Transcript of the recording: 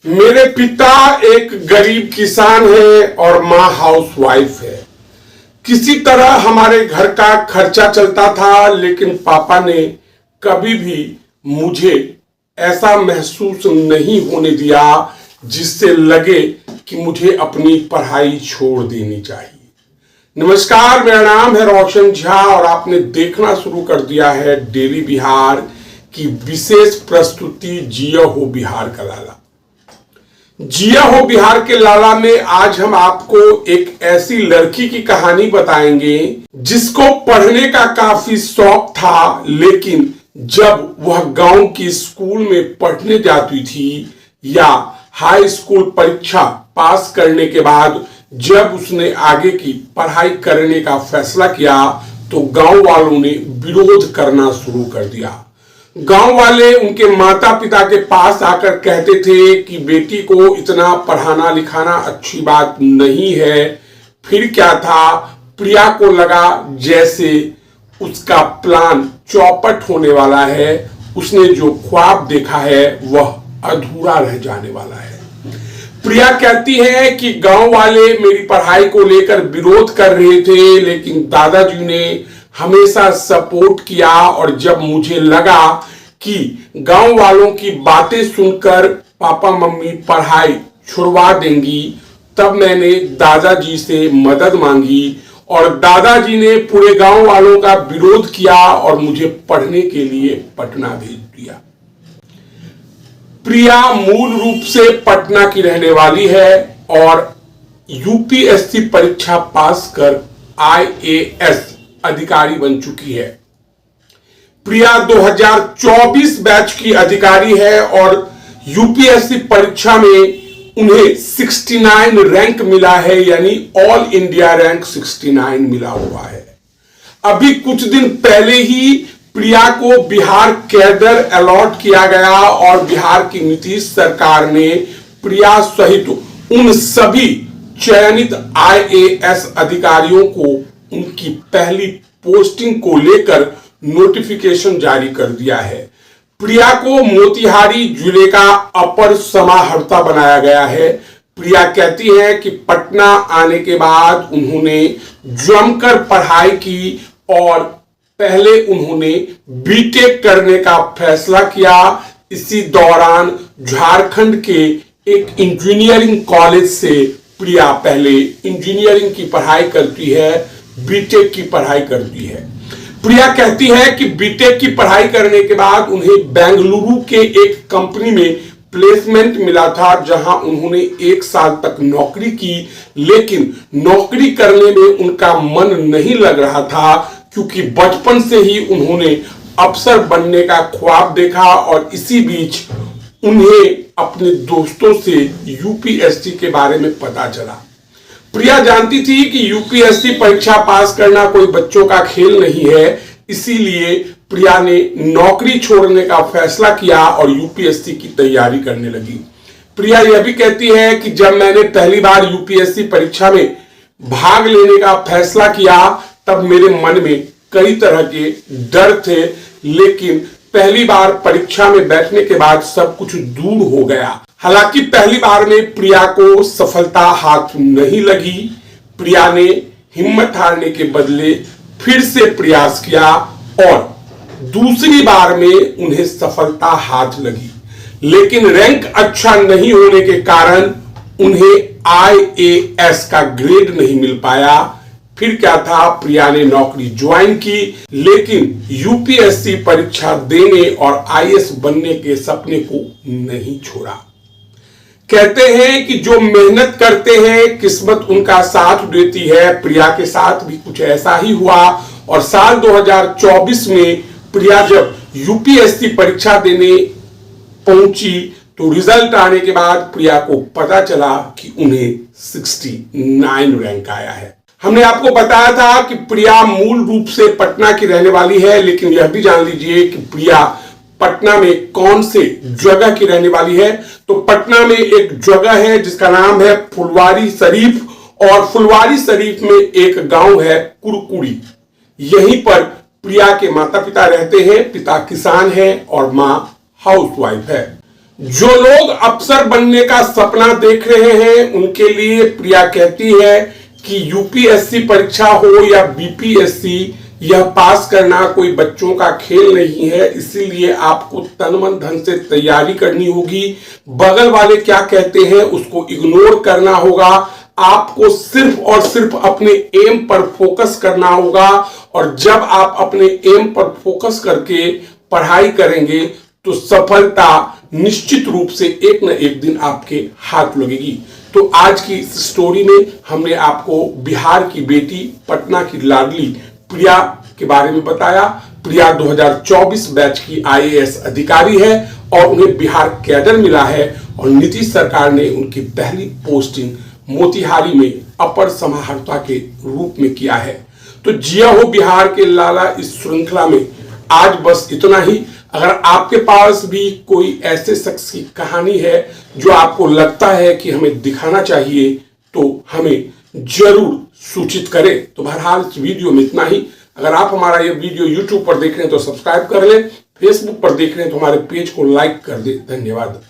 मेरे पिता एक गरीब किसान है और माँ हाउसवाइफ है। किसी तरह हमारे घर का खर्चा चलता था, लेकिन पापा ने कभी भी मुझे ऐसा महसूस नहीं होने दिया जिससे लगे कि मुझे अपनी पढ़ाई छोड़ देनी चाहिए। नमस्कार, मेरा नाम है रोशन झा और आपने देखना शुरू कर दिया है डेली बिहार की विशेष प्रस्तुति जिया हो बिहार का लाला। जिया हो बिहार के लाला में आज हम आपको एक ऐसी लड़की की कहानी बताएंगे जिसको पढ़ने का काफी शौक था, लेकिन जब वह गांव की स्कूल में पढ़ने जाती थी या हाई स्कूल परीक्षा पास करने के बाद जब उसने आगे की पढ़ाई करने का फैसला किया तो गांव वालों ने विरोध करना शुरू कर दिया। गांव वाले उनके माता पिता के पास आकर कहते थे कि बेटी को इतना पढ़ाना लिखाना अच्छी बात नहीं है। फिर क्या था, प्रिया को लगा जैसे उसका प्लान चौपट होने वाला है। उसने जो ख्वाब देखा है वह अधूरा रह जाने वाला है। प्रिया कहती है कि गांव वाले मेरी पढ़ाई को लेकर विरोध कर रहे थे, लेकिन दादाजी ने हमेशा सपोर्ट किया और जब मुझे लगा कि गांव वालों की बातें सुनकर पापा मम्मी पढ़ाई छुड़वा देंगी, तब मैंने दादाजी से मदद मांगी और दादाजी ने पूरे गांव वालों का विरोध किया और मुझे पढ़ने के लिए पटना भेज दिया। प्रिया मूल रूप से पटना की रहने वाली है और यूपीएससी परीक्षा पास कर आईएएस अधिकारी बन चुकी है। प्रिया 2024 बैच की अधिकारी है और यूपीएससी परीक्षा में उन्हें 69 रैंक मिला है, यानी ऑल इंडिया रैंक 69 मिला हुआ है। अभी कुछ दिन पहले ही प्रिया को बिहार कैडर अलॉट किया गया और बिहार की नीतीश सरकार ने प्रिया सहित उन सभी चयनित आईएएस अधिकारियों को उनकी पहली पोस्टिंग को लेकर नोटिफिकेशन जारी कर दिया है। प्रिया को मोतिहारी जिले का अपर समाहर्ता बनाया गया है। प्रिया कहती है कि पटना आने के बाद उन्होंने जमकर पढ़ाई की और पहले उन्होंने बीटेक करने का फैसला किया। इसी दौरान झारखंड के एक इंजीनियरिंग कॉलेज से प्रिया पहले इंजीनियरिंग की पढ़ाई करती है, बीटेक की पढ़ाई करती है। प्रिया कहती है कि बीटेक की पढ़ाई करने के बाद उन्हें बेंगलुरु के एक कंपनी में प्लेसमेंट मिला था, जहां उन्होंने 1 साल तक नौकरी की, लेकिन नौकरी करने में उनका मन नहीं लग रहा था क्योंकि बचपन से ही उन्होंने अफसर बनने का ख्वाब देखा और इसी बीच उन्हें अपने दोस्तों से यूपीएससी के बारे में पता चला। प्रिया जानती थी कि यूपीएससी परीक्षा पास करना कोई बच्चों का खेल नहीं है, इसीलिए प्रिया ने नौकरी छोड़ने का फैसला किया और यूपीएससी की तैयारी करने लगी। प्रिया यह भी कहती है कि जब मैंने पहली बार यूपीएससी परीक्षा में भाग लेने का फैसला किया तब मेरे मन में कई तरह के डर थे, लेकिन पहली बार परीक्षा में बैठने के बाद सब कुछ दूर हो गया। हालांकि पहली बार में प्रिया को सफलता हाथ नहीं लगी। प्रिया ने हिम्मत हारने के बदले फिर से प्रयास किया और दूसरी बार में उन्हें सफलता हाथ लगी, लेकिन रैंक अच्छा नहीं होने के कारण उन्हें आईएएस का ग्रेड नहीं मिल पाया। फिर क्या था, प्रिया ने नौकरी ज्वाइन की, लेकिन यूपीएससी परीक्षा देने और आईएएस बनने के सपने को नहीं छोड़ा। कहते हैं कि जो मेहनत करते हैं किस्मत उनका साथ देती है। प्रिया के साथ भी कुछ ऐसा ही हुआ और साल 2024 में प्रिया जब यूपीएससी परीक्षा देने पहुंची तो रिजल्ट आने के बाद प्रिया को पता चला कि उन्हें 69 रैंक आया है। हमने आपको बताया था कि प्रिया मूल रूप से पटना की रहने वाली है, लेकिन यह भी जान लीजिए कि प्रिया पटना में कौन से जगह की रहने वाली है। तो पटना में एक जगह है जिसका नाम है फुलवारी शरीफ और फुलवारी शरीफ में एक गांव है कुरकुड़ी। यहीं पर प्रिया के माता पिता रहते हैं। पिता किसान है और मां हाउसवाइफ है। जो लोग अफसर बनने का सपना देख रहे हैं उनके लिए प्रिया कहती है कि यूपीएससी परीक्षा हो या बीपीएससी, यह पास करना कोई बच्चों का खेल नहीं है। इसीलिए आपको तन मन धन से तैयारी करनी होगी। बगल वाले क्या कहते हैं उसको इग्नोर करना होगा। आपको सिर्फ और सिर्फ अपने एम पर फोकस करना होगा, और जब आप अपने एम पर फोकस करके पढ़ाई करेंगे तो सफलता निश्चित रूप से एक न एक दिन आपके हाथ लगेगी। तो आज की इस स्टोरी में हमने आपको बिहार की बेटी, पटना की लाडली प्रिया के बारे में बताया। प्रिया 2024 बैच की आईएएस अधिकारी है और उन्हें बिहार कैडर मिला है, और नीतीश सरकार ने उनकी पहली पोस्टिंग मोतिहारी में अपर समाहर्ता के रूप में किया है। तो जिया हो बिहार के लाला इस श्रृंखला में आज बस इतना ही। अगर आपके पास भी कोई ऐसे शख्स की कहानी है जो आपको लगता है कि हमें दिखाना चाहिए तो हमें जरूर सूचित करें। तो बहरहाल इस वीडियो में इतना ही। अगर आप हमारा ये वीडियो YouTube पर देख रहे हैं तो सब्सक्राइब कर लें, फेसबुक पर देख रहे हैं तो हमारे पेज को लाइक कर दें। धन्यवाद।